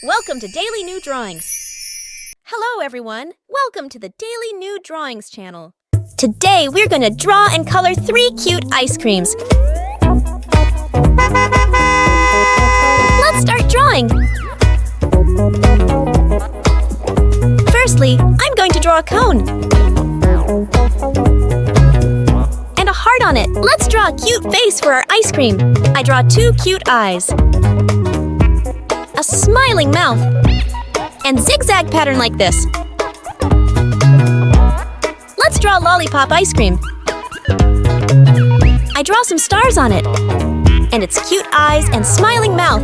Welcome to Daily New Drawings. Hello everyone, welcome to the Daily New Drawings channel. Today we're going to draw and color 3 cute ice creams. Let's start drawing. Firstly, I'm going to draw a cone. And a heart on it. Let's draw a cute face for our ice cream. I draw 2 cute eyes. A smiling mouth. And zigzag pattern like this. Let's draw lollipop ice cream. I draw some stars on it. And its cute eyes and smiling mouth.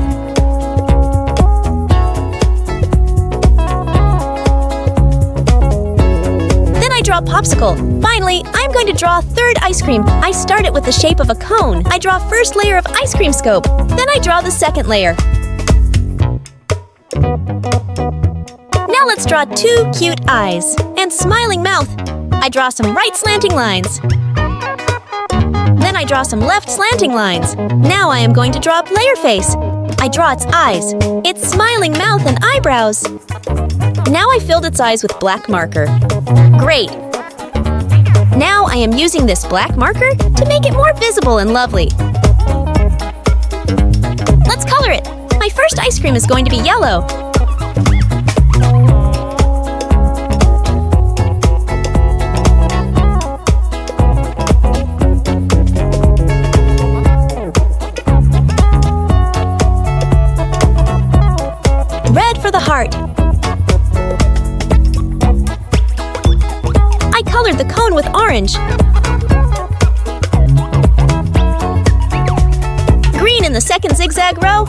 Then I draw a popsicle. Finally, I'm going to draw a 3rd ice cream. I start it with the shape of a cone. I draw first layer of ice cream scope. Then I draw the 2nd layer. Now let's draw 2 cute eyes and smiling mouth. I draw some right slanting lines. Then I draw some left slanting lines. Now I am going to draw a player face. I draw its eyes, its smiling mouth and eyebrows. Now I filled its eyes with black marker. Great! Now I am using this black marker to make it more visible and lovely. Let's color it. My first ice cream is going to be yellow. Red for the heart. I colored the cone with orange. Green in the 2nd zigzag row.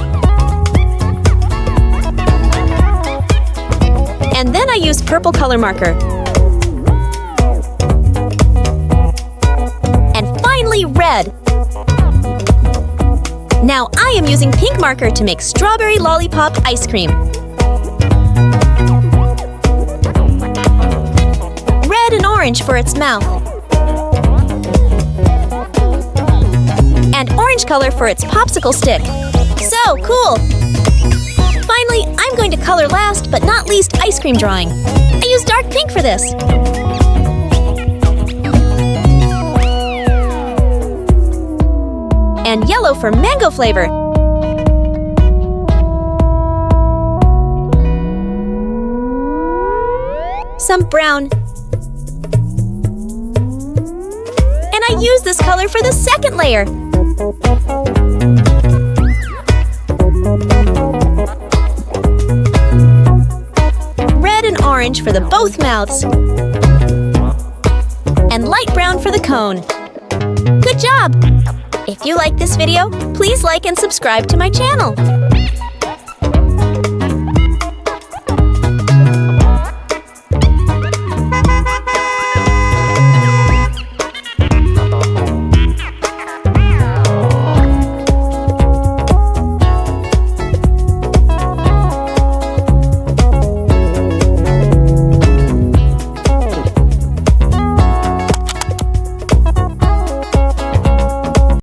And then I used purple color marker. And finally red. Now I am using pink marker to make strawberry lollipop ice cream. Red and orange for its mouth. And orange color for its popsicle stick. So cool! Finally, I'm going to color last but not least ice cream drawing. I used dark pink for this. And yellow for mango flavor. Some brown. And I use this color for the 2nd layer. Red and orange for the both mouths. And light brown for the cone. Good job! If you like this video, please like and subscribe to my channel.